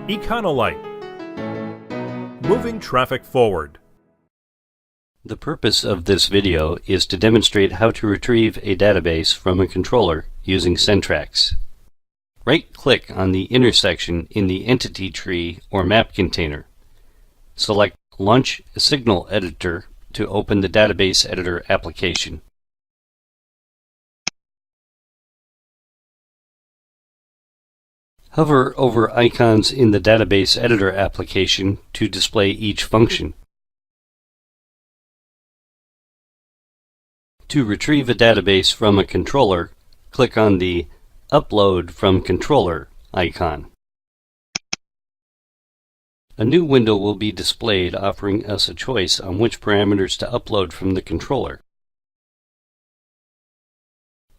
Econolite. Moving traffic forward. The purpose of this video is to demonstrate how to retrieve a database from a controller using Centracs. Right-click on the intersection in the entity tree or map container. Select Launch Signal Editor to open the Database Editor application. Hover over icons in the Database Editor application to display each function. To retrieve a database from a controller, click on the Upload from Controller icon. A new window will be displayed offering us a choice on which parameters to upload from the controller.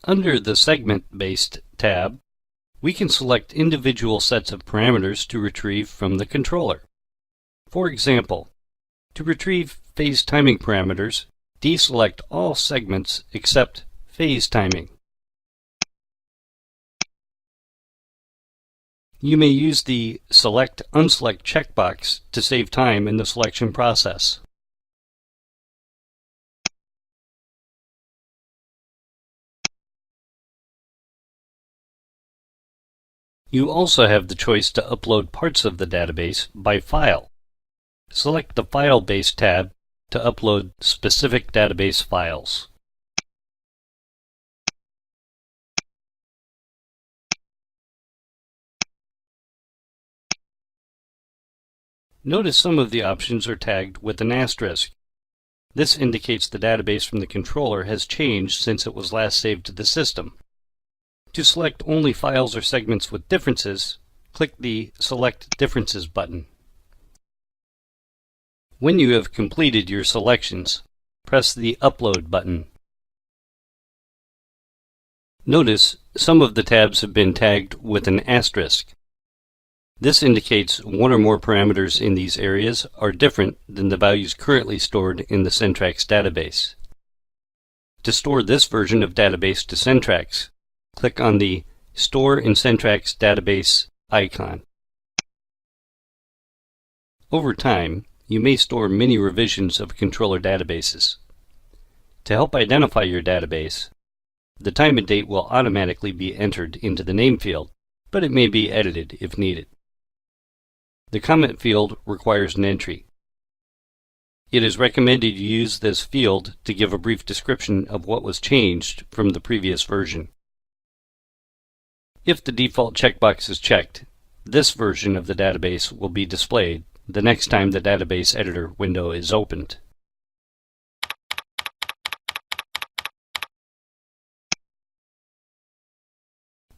Under the Segment-Based tab, we can select individual sets of parameters to retrieve from the controller. For example, to retrieve phase timing parameters, deselect all segments except phase timing. You may use the Select Unselect checkbox to save time in the selection process. You also have the choice to upload parts of the database by file. Select the File-Based tab to upload specific database files. Notice some of the options are tagged with an asterisk. This indicates the database from the controller has changed since it was last saved to the system. To select only files or segments with differences, click the Select Differences button. When you have completed your selections, press the Upload button. Notice some of the tabs have been tagged with an asterisk. This indicates one or more parameters in these areas are different than the values currently stored in the Centracs database. To store this version of database to Centracs, click on the Store in Centracs Database icon. Over time, you may store many revisions of controller databases. To help identify your database, the time and date will automatically be entered into the name field, but it may be edited if needed. The comment field requires an entry. It is recommended you use this field to give a brief description of what was changed from the previous version. If the default checkbox is checked, this version of the database will be displayed the next time the Database Editor window is opened.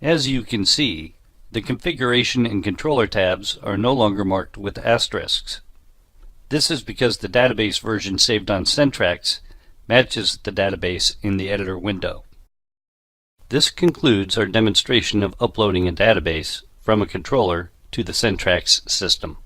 As you can see, the configuration and controller tabs are no longer marked with asterisks. This is because the database version saved on Centracs matches the database in the editor window. This concludes our demonstration of uploading a database from a controller to the Centracs system.